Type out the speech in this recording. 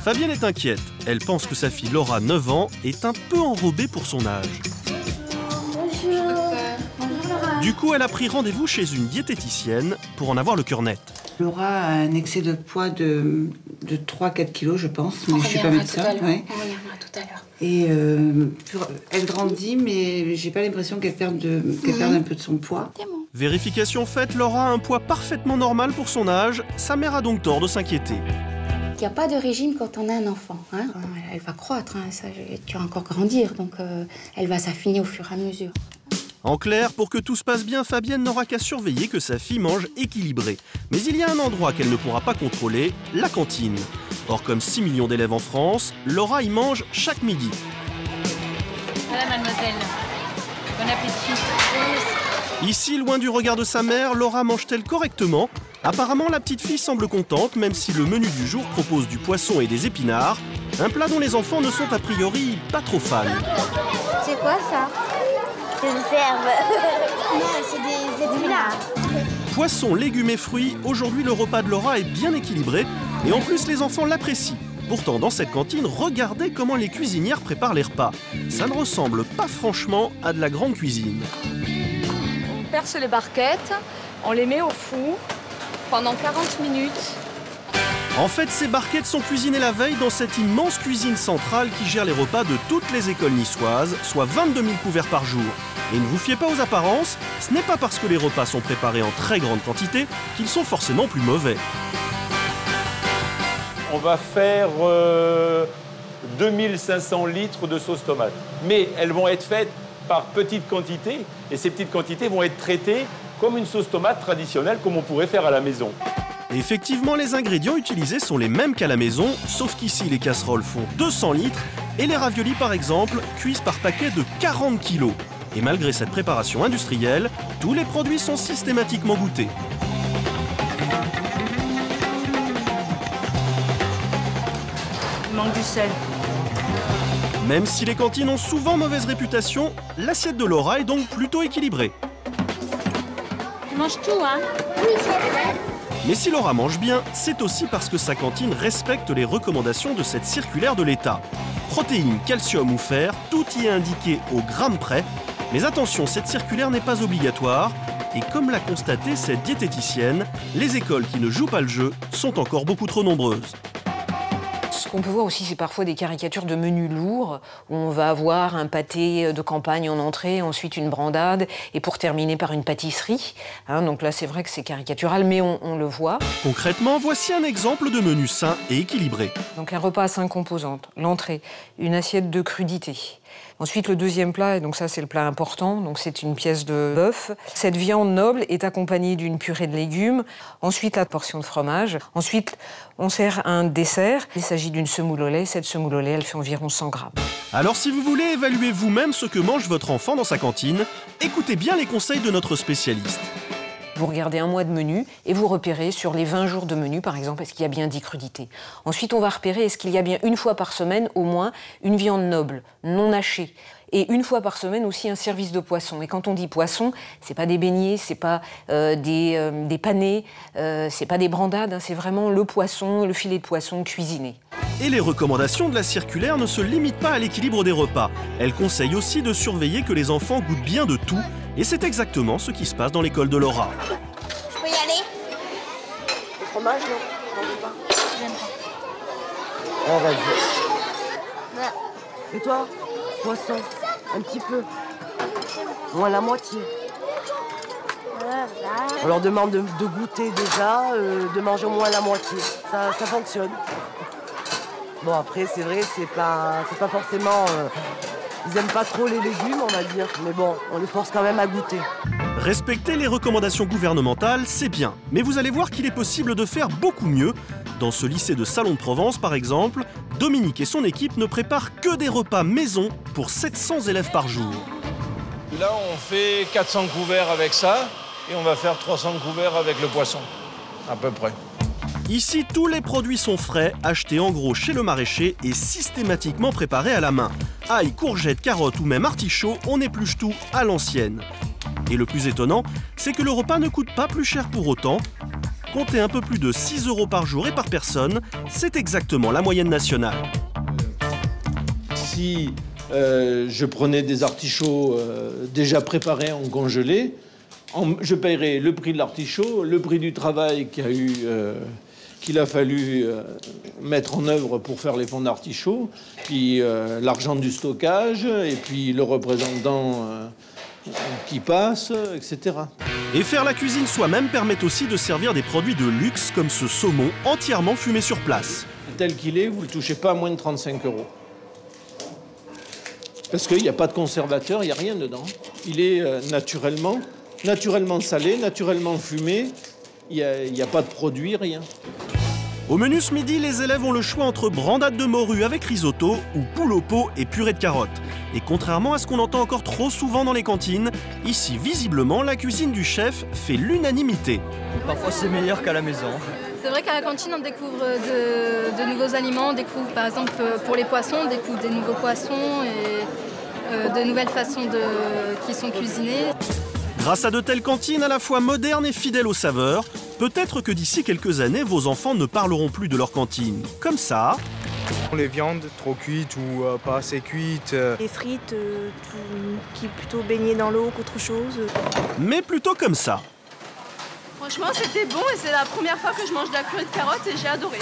Fabienne est inquiète. Elle pense que sa fille Laura, 9 ans, est un peu enrobée pour son âge. Du coup, elle a pris rendez-vous chez une diététicienne pour en avoir le cœur net. Laura a un excès de poids de 3-4 kilos, je pense, mais je ne suis pas médecin. On reviendra tout à l'heure. Et elle grandit, mais j'ai pas l'impression qu'elle perde un peu de son poids. Vérification faite, Laura a un poids parfaitement normal pour son âge. Sa mère a donc tort de s'inquiéter. Il n'y a pas de régime quand on a un enfant. Hein. Elle va croître, hein. Ça, tu vas encore grandir, donc elle va s'affiner au fur et à mesure. En clair, pour que tout se passe bien, Fabienne n'aura qu'à surveiller que sa fille mange équilibré. Mais il y a un endroit qu'elle ne pourra pas contrôler, la cantine. Or, comme 6 millions d'élèves en France, Laura y mange chaque midi. Voilà, mademoiselle. Bon appétit. Ici, loin du regard de sa mère, Laura mange-t-elle correctement? Apparemment, la petite fille semble contente, même si le menu du jour propose du poisson et des épinards, un plat dont les enfants ne sont a priori pas trop fans. C'est quoi ça? C'est une serve. Non, c'est des épinards. Poisson, légumes et fruits, aujourd'hui le repas de Laura est bien équilibré et en plus les enfants l'apprécient. Pourtant, dans cette cantine, regardez comment les cuisinières préparent les repas. Ça ne ressemble pas franchement à de la grande cuisine. On perce les barquettes, on les met au four pendant 40 minutes. En fait, ces barquettes sont cuisinées la veille dans cette immense cuisine centrale qui gère les repas de toutes les écoles niçoises, soit 22 000 couverts par jour. Et ne vous fiez pas aux apparences, ce n'est pas parce que les repas sont préparés en très grande quantité qu'ils sont forcément plus mauvais. On va faire 2500 litres de sauce tomate. Mais elles vont être faites par petites quantités et ces petites quantités vont être traitées comme une sauce tomate traditionnelle comme on pourrait faire à la maison. Effectivement, les ingrédients utilisés sont les mêmes qu'à la maison, sauf qu'ici les casseroles font 200 litres et les raviolis par exemple cuisent par paquet de 40 kilos. Et malgré cette préparation industrielle, tous les produits sont systématiquement goûtés. Il manque du sel. Même si les cantines ont souvent mauvaise réputation, l'assiette de Laura est donc plutôt équilibrée. Tu manges tout, hein? Oui, chef. Mais si Laura mange bien, c'est aussi parce que sa cantine respecte les recommandations de cette circulaire de l'État. Protéines, calcium ou fer, tout y est indiqué au gramme près. Mais attention, cette circulaire n'est pas obligatoire. Et comme l'a constaté cette diététicienne, les écoles qui ne jouent pas le jeu sont encore beaucoup trop nombreuses. Ce qu'on peut voir aussi, c'est parfois des caricatures de menus lourds, où on va avoir un pâté de campagne en entrée, ensuite une brandade, et pour terminer par une pâtisserie. Donc là, c'est vrai que c'est caricatural, mais on le voit. Concrètement, voici un exemple de menu sain et équilibré. Donc un repas à 5 composantes. L'entrée, une assiette de crudité. Ensuite, le deuxième plat, et donc ça c'est le plat important, donc c'est une pièce de bœuf. Cette viande noble est accompagnée d'une purée de légumes. Ensuite, la portion de fromage. Ensuite, on sert un dessert. Il s'agit d'une semoule au lait. Cette semoule au lait, elle fait environ 100 grammes. Alors si vous voulez évaluer vous-même ce que mange votre enfant dans sa cantine, écoutez bien les conseils de notre spécialiste. Vous regardez un mois de menu et vous repérez sur les 20 jours de menu, par exemple, est-ce qu'il y a bien 10 crudités. Ensuite, on va repérer est-ce qu'il y a bien une fois par semaine, au moins, une viande noble, non hachée. Et une fois par semaine aussi un service de poisson. Et quand on dit poisson, c'est pas des beignets, c'est pas des panés, c'est pas des brandades, c'est vraiment le poisson, le filet de poisson cuisiné. Et les recommandations de la circulaire ne se limitent pas à l'équilibre des repas. Elle conseille aussi de surveiller que les enfants goûtent bien de tout. Et c'est exactement ce qui se passe dans l'école de Laura. Je peux y aller? Le fromage, non? J'en veux pas. J'aime pas. Oh, vas-y. Et toi? Poisson, un petit peu. Moins la moitié. On leur demande de goûter déjà, de manger au moins la moitié. Ça fonctionne. Bon, après, c'est vrai, c'est pas forcément... ils n'aiment pas trop les légumes, on va dire. Mais bon, on les force quand même à goûter. Respecter les recommandations gouvernementales, c'est bien. Mais vous allez voir qu'il est possible de faire beaucoup mieux. Dans ce lycée de Salon de Provence, par exemple, Dominique et son équipe ne préparent que des repas maison pour 700 élèves par jour. Là, on fait 400 couverts avec ça et on va faire 300 couverts avec le poisson, à peu près. Ici, tous les produits sont frais, achetés en gros chez le maraîcher et systématiquement préparés à la main. Ail, courgettes, carottes ou même artichauts, on épluche tout à l'ancienne. Et le plus étonnant, c'est que le repas ne coûte pas plus cher pour autant. Comptez un peu plus de 6 € par jour et par personne, c'est exactement la moyenne nationale. Si je prenais des artichauts déjà préparés en congelé, je paierais le prix de l'artichaut, le prix du travail qu'il a fallu mettre en œuvre pour faire les fonds d'artichaut, puis l'argent du stockage, et puis le représentant qui passe, etc. Et faire la cuisine soi-même permet aussi de servir des produits de luxe comme ce saumon entièrement fumé sur place. Tel qu'il est, vous ne le touchez pas à moins de 35 €. Parce qu'il n'y a pas de conservateur, il n'y a rien dedans. Il est naturellement salé, naturellement fumé. Il n'y a pas de produit, rien. Au menu ce midi, les élèves ont le choix entre brandade de morue avec risotto ou poule au pot et purée de carottes. Et contrairement à ce qu'on entend encore trop souvent dans les cantines, ici, visiblement, la cuisine du chef fait l'unanimité. Parfois, c'est meilleur qu'à la maison. C'est vrai qu'à la cantine, on découvre de nouveaux aliments. On découvre, par exemple, pour les poissons, on découvre des nouveaux poissons et de nouvelles façons qui sont cuisinées. Grâce à de telles cantines à la fois modernes et fidèles aux saveurs, peut-être que d'ici quelques années, vos enfants ne parleront plus de leur cantine. Comme ça. Les viandes trop cuites ou pas assez cuites. Les frites qui plutôt baignées dans l'eau qu'autre chose. Mais plutôt comme ça. Franchement, c'était bon et c'est la première fois que je mange de la purée de carottes et j'ai adoré.